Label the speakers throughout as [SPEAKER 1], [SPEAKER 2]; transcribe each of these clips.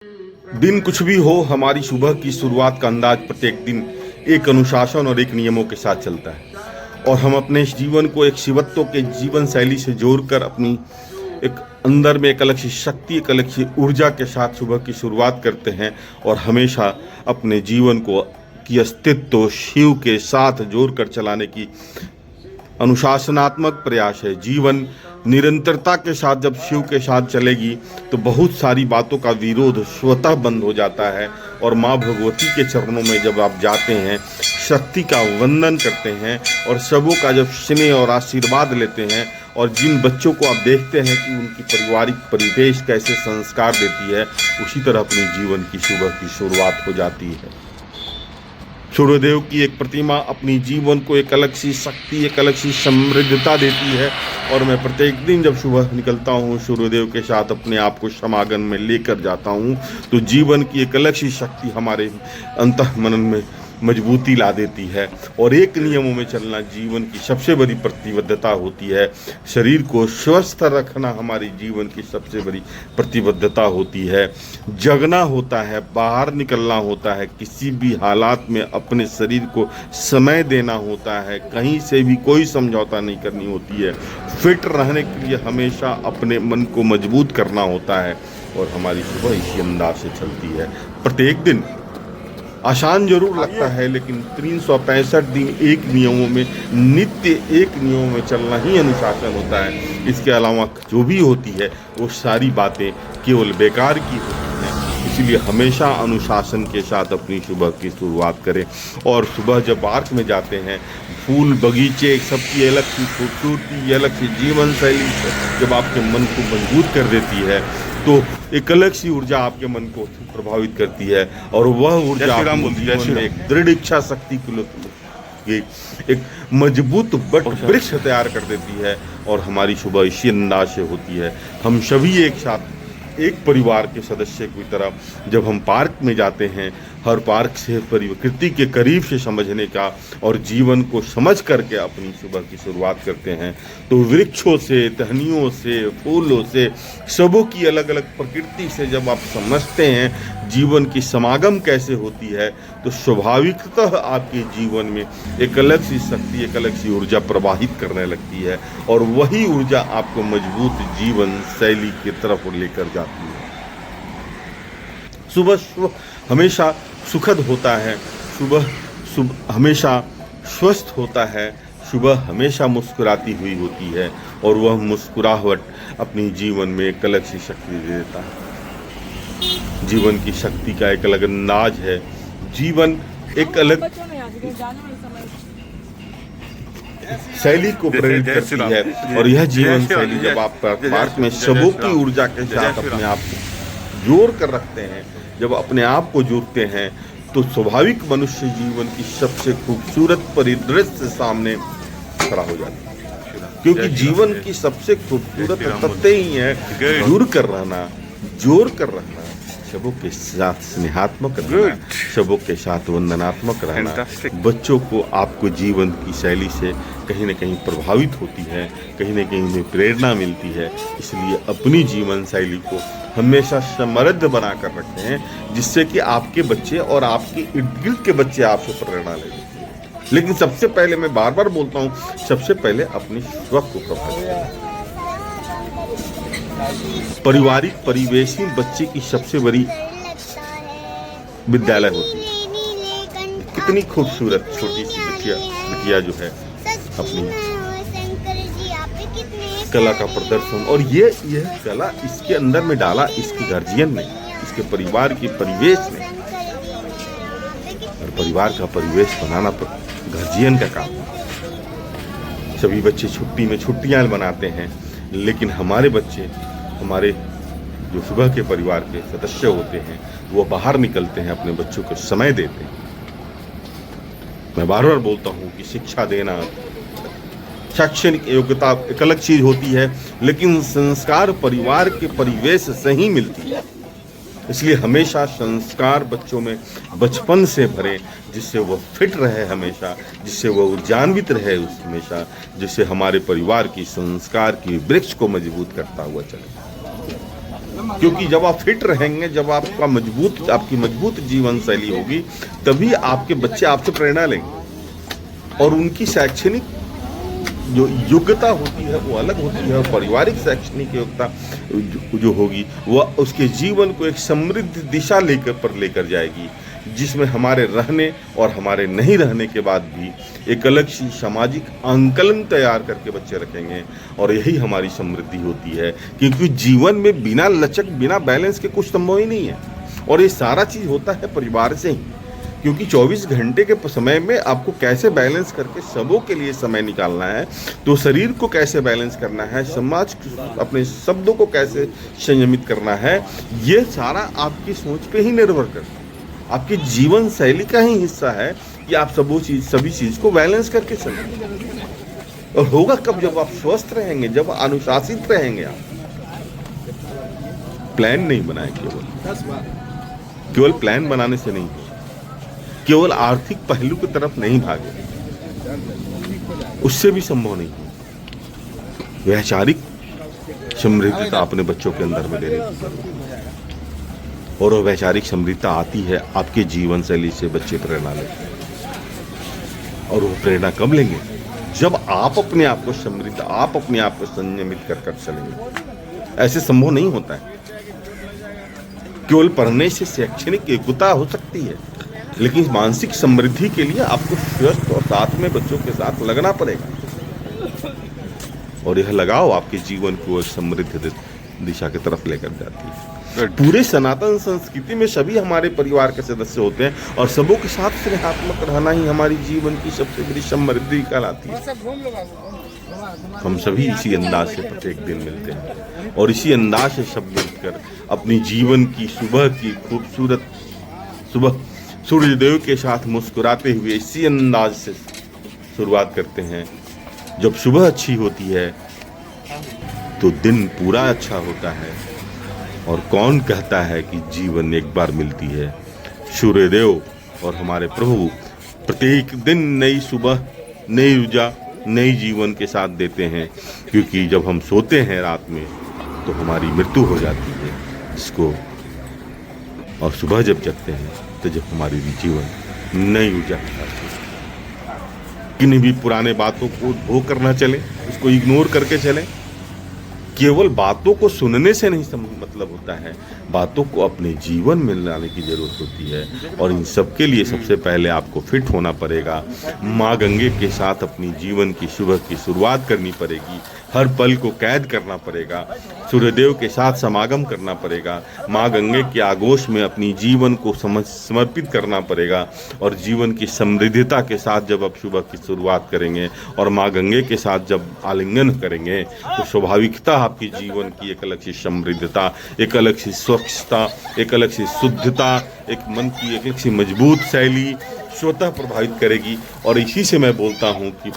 [SPEAKER 1] दिन कुछ भी हो, हमारी सुबह की शुरुआत का अंदाज प्रत्येक दिन एक अनुशासन और एक नियमों के साथ चलता है। और हम अपने इस जीवन को एक शिवत्व के जीवन शैली से जोड़कर अपनी एक अंदर में एक अलग सी शक्ति, एक अलग सी ऊर्जा के साथ सुबह की शुरुआत करते हैं। और हमेशा अपने जीवन को की अस्तित्व शिव के साथ जोड़कर चलाने की अनुशासनात्मक प्रयास है। जीवन निरंतरता के साथ जब शिव के साथ चलेगी तो बहुत सारी बातों का विरोध स्वतः बंद हो जाता है। और माँ भगवती के चरणों में जब आप जाते हैं, शक्ति का वंदन करते हैं और सबों का जब स्नेह और आशीर्वाद लेते हैं, और जिन बच्चों को आप देखते हैं कि उनकी पारिवारिक परिवेश कैसे संस्कार देती है, उसी तरह अपने जीवन की सुबह की शुरुआत हो जाती है। सूर्यदेव की एक प्रतिमा अपनी जीवन को एक अलग सी शक्ति, एक अलग सी समृद्धता देती है। और मैं प्रत्येक दिन जब सुबह निकलता हूँ सूर्यदेव के साथ अपने आप को समागम में लेकर जाता हूँ, तो जीवन की एक अलग सी शक्ति हमारे अंतःमन में मजबूती ला देती है। और एक नियमों में चलना जीवन की सबसे बड़ी प्रतिबद्धता होती है। शरीर को स्वस्थ रखना हमारी जीवन की सबसे बड़ी प्रतिबद्धता होती है। जगना होता है, बाहर निकलना होता है, किसी भी हालात में अपने शरीर को समय देना होता है, कहीं से भी कोई समझौता नहीं करनी होती है। फिट रहने के लिए हमेशा अपने मन को मजबूत करना होता है। और हमारी सुबह इसी अंदाज से चलती है। प्रत्येक दिन आसान जरूर लगता है, लेकिन 365 दिन एक नियमों में, नित्य एक नियमों में चलना ही अनुशासन होता है। इसके अलावा जो भी होती है वो सारी बातें केवल बेकार की होती हैं। इसलिए हमेशा अनुशासन के साथ अपनी सुबह की शुरुआत करें। और सुबह जब पार्क में जाते हैं, फूल बगीचे सबकी अलग सी खूबसूरती, अलग सी जीवन शैली जब आपके मन को मजबूत कर देती है, तो एक अलग सी ऊर्जा आपके मन को प्रभावित करती है। और वह ऊर्जा एक दृढ़ इच्छा शक्ति को एक मजबूत वृक्ष तैयार कर देती है। और हमारी सुबह इसी अंदाज से होती है। हम सभी एक साथ एक परिवार के सदस्य की तरह जब हम पार्क में जाते हैं, हर पार्क से प्रकृति के करीब से समझने का और जीवन को समझ करके अपनी सुबह की शुरुआत करते हैं, तो वृक्षों से, टहनियों से, फूलों से, सबों की अलग अलग प्रकृति से जब आप समझते हैं जीवन की समागम कैसे होती है, तो स्वाभाविकतः आपके जीवन में एक अलग सी शक्ति, एक अलग सी ऊर्जा प्रवाहित करने लगती है। और वही ऊर्जा आपको मजबूत जीवन शैली की तरफ लेकर जाती है। सुबह हमेशा सुखद होता है, सुबह हमेशा स्वस्थ होता है, सुबह हमेशा मुस्कुराती हुई होती है। और वह मुस्कुराहट अपनी जीवन में एक अलग सी शक्ति दे देता है। जीवन की शक्ति का एक अलग अंदाज है। जीवन एक अलग शैली को प्रेरित करती है। और यह जीवन शैली जब आप पार्क में सबों की ऊर्जा के साथ अपने आप को जोड़ कर रखते हैं, जब अपने आप को जोड़ते हैं, तो स्वाभाविक मनुष्य जीवन की सबसे खूबसूरत परिदृश्य सामने खड़ा हो जाता है। क्योंकि जीवन की सबसे खूबसूरत तथ्य ही है जुड़ कर रहना, जोड़ कर रहना, सबों के साथ स्नेहात्मक रहना, सबों के साथ वंदनात्मक रहना। बच्चों को आपको जीवन की शैली से कहीं न कहीं प्रभावित होती है, कहीं न कहीं उन्हें प्रेरणा मिलती है। इसलिए अपनी जीवन शैली को हमेशा समृद्ध बना कर रखते हैं, जिससे कि आपके बच्चे और आपके इर्द गिर्द के बच्चे आपसे प्रेरणा ले। लेकिन सबसे पहले मैं बार बार बोलता हूँ, सबसे पहले अपनी स्वयं को प्रभावित करें। पारिवारिक परिवेश ही बच्चे की सबसे बड़ी विद्यालय होती है। कितनी खूबसूरत छोटी सी बिटिया जो है अपनी कला का प्रदर्शन, और ये कला इसके अंदर में डाला इसके गार्जियन ने, इसके परिवार के परिवेश ने। और परिवार का परिवेश बनाना गार्जियन का काम है। सभी बच्चे छुट्टी में छुट्टियां मनाते हैं, लेकिन हमारे बच्चे, हमारे जो सुबह के परिवार के सदस्य होते हैं, वो बाहर निकलते हैं, अपने बच्चों को समय देते हैं। मैं बार बार बोलता हूँ कि शिक्षा देना, शैक्षणिक योग्यता एक अलग चीज होती है, लेकिन संस्कार परिवार के परिवेश से ही मिलती है। इसलिए हमेशा संस्कार बच्चों में बचपन से भरें, जिससे वो फिट रहे हमेशा, जिससे वो ऊर्जान्वित रहे हमेशा, जिससे हमारे परिवार की संस्कार की वृक्ष को मजबूत करता हुआ चले। क्योंकि जब आप फिट रहेंगे, जब आपकी मजबूत जीवन शैली होगी, तभी आपके बच्चे आपसे प्रेरणा लेंगे। और उनकी शैक्षणिक जो योग्यता होती है वो अलग होती है, और पारिवारिक शैक्षणिक योग्यता जो होगी वह उसके जीवन को एक समृद्ध दिशा लेकर जाएगी, जिसमें हमारे रहने और हमारे नहीं रहने के बाद भी एक अलग सी सामाजिक आंकलन तैयार करके बच्चे रखेंगे। और यही हमारी समृद्धि होती है, क्योंकि जीवन में बिना लचक, बिना बैलेंस के कुछ संभव ही नहीं है। और ये सारा चीज़ होता है परिवार से ही, क्योंकि 24 घंटे के समय में आपको कैसे बैलेंस करके सबों के लिए समय निकालना है, तो शरीर को कैसे बैलेंस करना है, समाज, अपने शब्दों को कैसे संयमित करना है, ये सारा आपकी सोच पे ही निर्भर करता है। आपकी जीवन शैली का ही हिस्सा है कि आप सभी चीज़ को बैलेंस करके चलें। और होगा कब? जब आप स्वस्थ रहेंगे, जब अनुशासित रहेंगे। आप प्लान नहीं बनाए, केवल प्लान बनाने से नहीं, केवल आर्थिक पहलू की तरफ नहीं भागे, उससे भी संभव नहीं है। वैचारिक समृद्धता अपने बच्चों के अंदर में देने की जरूरत है, और वो वैचारिक समृद्धता आती है आपके जीवन शैली से। बच्चे प्रेरणा लेते हैं, और वो प्रेरणा कब लेंगे? जब आप अपने आप को समृद्ध, आप अपने आप को संयमित कर चलेंगे। ऐसे संभव नहीं होता है। केवल पढ़ने से शैक्षणिक योग्यता हो सकती है, लेकिन मानसिक समृद्धि के लिए आपको स्वस्थ और साथ में बच्चों के साथ लगना पड़ेगा, और यह लगाव आपके जीवन को एक समृद्ध दिशा की तरफ लेकर जाती है। पूरे सनातन संस्कृति में सभी हमारे परिवार के सदस्य होते हैं, और सबों के साथ स्नेहात्मक रहना ही हमारी जीवन की सबसे बड़ी समृद्धि कहलाती है। हम सभी इसी अंदाज से प्रत्येक दिन मिलते हैं, और इसी अंदाज से सब मिलकर अपनी जीवन की सुबह की खूबसूरत सुबह सूर्यदेव के साथ मुस्कुराते हुए इसी अंदाज से शुरुआत करते हैं। जब सुबह अच्छी होती है तो दिन पूरा अच्छा होता है। और कौन कहता है कि जीवन एक बार मिलती है? सूर्यदेव और हमारे प्रभु प्रत्येक दिन नई सुबह, नई ऊर्जा, नई जीवन के साथ देते हैं, क्योंकि जब हम सोते हैं रात में तो हमारी मृत्यु हो जाती है इसको, और सुबह जब जगते हैं तो जब हमारी जीवन नई ऊर्जा के साथ। किन्हीं भी पुराने बातों को भोग करना चले, उसको इग्नोर करके चले। केवल बातों को सुनने से नहीं मतलब होता है, बातों को अपने जीवन में लाने की जरूरत होती है। और इन सब के लिए सबसे पहले आपको फिट होना पड़ेगा। माँ गंगे के साथ अपनी जीवन की सुबह की शुरुआत करनी पड़ेगी, हर पल को कैद करना पड़ेगा, सूर्यदेव के साथ समागम करना पड़ेगा, माँ गंगे के आगोश में अपनी जीवन को समर्पित करना पड़ेगा। और जीवन की समृद्धता के साथ जब आप सुबह की शुरुआत करेंगे और माँ गंगे के साथ जब आलिंगन करेंगे, तो स्वाभाविकता आपकी जीवन की एक अलग सी समृद्धता, एक अलग सी स्वच्छता, एक अलग सी शुद्धता, एक मन की एक अलग सी मजबूत शैली स्वतः प्रभावित करेगी। और इसी से मैं बोलता हूँ कि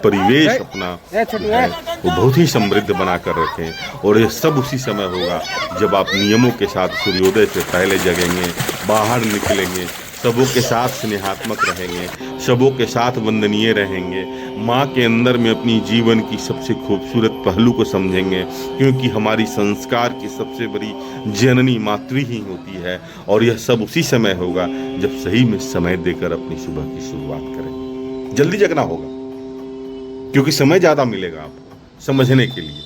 [SPEAKER 1] परिवेश अपना है वो बहुत ही समृद्ध बना कर रखें। और ये सब उसी समय होगा जब आप नियमों के साथ सूर्योदय से पहले जगेंगे, बाहर निकलेंगे, सबों के साथ स्नेहात्मक रहेंगे, सबों के साथ वंदनीय रहेंगे, माँ के अंदर में अपनी जीवन की सबसे खूबसूरत पहलू को समझेंगे, क्योंकि हमारी संस्कार की सबसे बड़ी जननी मातृ ही होती है। और यह सब उसी समय होगा जब सही में समय देकर अपनी सुबह की शुरुआत करें। जल्दी जगना होगा, क्योंकि समय ज़्यादा मिलेगा आपको समझने के लिए,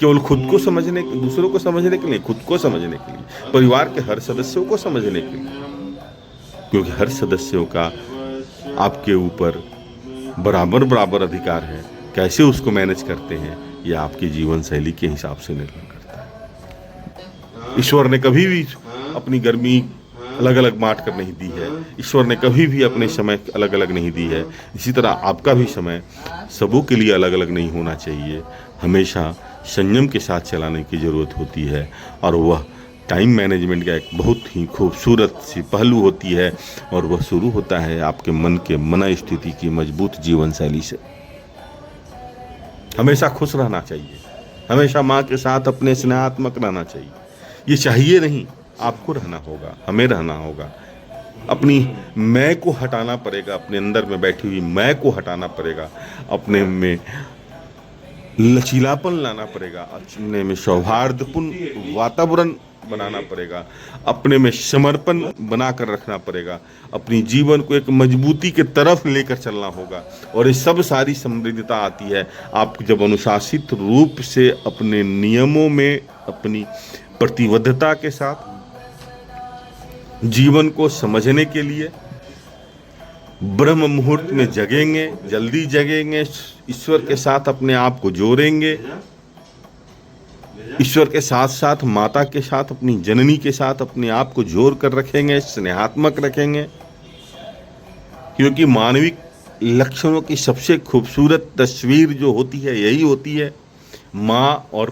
[SPEAKER 1] केवल खुद को समझने, दूसरों को समझने के लिए, खुद को समझने के लिए, परिवार के हर सदस्यों को समझने के लिए, क्योंकि हर सदस्यों का आपके ऊपर बराबर अधिकार है। कैसे उसको मैनेज करते हैं यह आपकी जीवन शैली के हिसाब से निर्भर करता है। ईश्वर ने कभी भी अपनी गर्मी अलग अलग बांट कर नहीं दी है, ईश्वर ने कभी भी अपने समय अलग अलग नहीं दी है। इसी तरह आपका भी समय सबों के लिए अलग अलग नहीं होना चाहिए, हमेशा संयम के साथ चलाने की ज़रूरत होती है। और वह टाइम मैनेजमेंट का एक बहुत ही खूबसूरत सी पहलू होती है, और वह शुरू होता है आपके मन के मन स्थिति की मजबूत जीवन शैली से। हमेशा खुश रहना चाहिए, हमेशा माँ के साथ अपने स्नेहात्मक रहना चाहिए। ये चाहिए नहीं, आपको रहना होगा, हमें रहना होगा। अपनी मैं को हटाना पड़ेगा, अपने अंदर में बैठी हुई मैं को हटाना पड़ेगा, अपने में लचीलापन लाना पड़ेगा, अपने में सौहार्दपूर्ण वातावरण बनाना पड़ेगा, अपने में समर्पण बनाकर रखना पड़ेगा, अपनी जीवन को एक मजबूती के तरफ लेकर चलना होगा। और ये सब सारी समृद्धता आती है आप जब अनुशासित रूप से अपने नियमों में अपनी प्रतिबद्धता के साथ जीवन को समझने के लिए ब्रह्म मुहूर्त में जगेंगे, जल्दी जगेंगे, ईश्वर के साथ अपने आप को जोड़ेंगे, ईश्वर के साथ साथ माता के साथ, अपनी जननी के साथ अपने आप को जोड़ कर रखेंगे, स्नेहात्मक रखेंगे। क्योंकि मानविक लक्षणों की सबसे खूबसूरत तस्वीर जो होती है यही होती है माँ और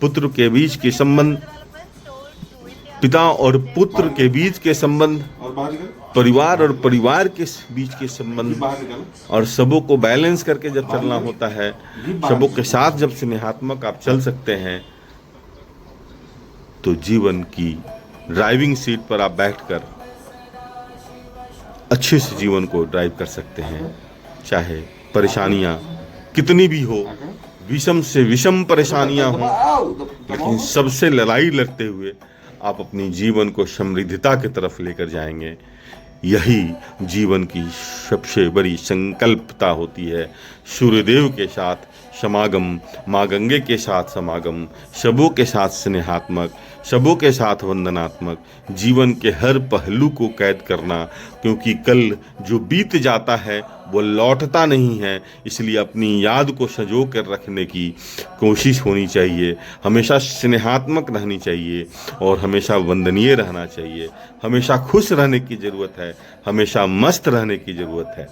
[SPEAKER 1] पुत्र के बीच के संबंध, पिता और पुत्र के बीच के संबंध, परिवार और परिवार के बीच के संबंध। और सबों को बैलेंस करके जब चलना होता है, सबों के साथ जब स्नेहात्मक आप चल सकते हैं, तो जीवन की ड्राइविंग सीट पर आप बैठकर अच्छे से जीवन को ड्राइव कर सकते हैं। चाहे परेशानियां कितनी भी हो, विषम से विषम परेशानियां हों, लेकिन सबसे लड़ाई लड़ते हुए आप अपनी जीवन को समृद्धता की तरफ लेकर जाएंगे। यही जीवन की सबसे बड़ी संकल्पता होती है। सूर्यदेव के साथ समागम, माँ गंगे के साथ समागम, सबों के साथ स्नेहात्मक, सबों के साथ वंदनात्मक, जीवन के हर पहलू को कैद करना। क्योंकि कल जो बीत जाता है वो लौटता नहीं है, इसलिए अपनी याद को संजो कर रखने की कोशिश होनी चाहिए। हमेशा स्नेहात्मक रहनी चाहिए और हमेशा वंदनीय रहना चाहिए। हमेशा खुश रहने की ज़रूरत है, हमेशा मस्त रहने की ज़रूरत है।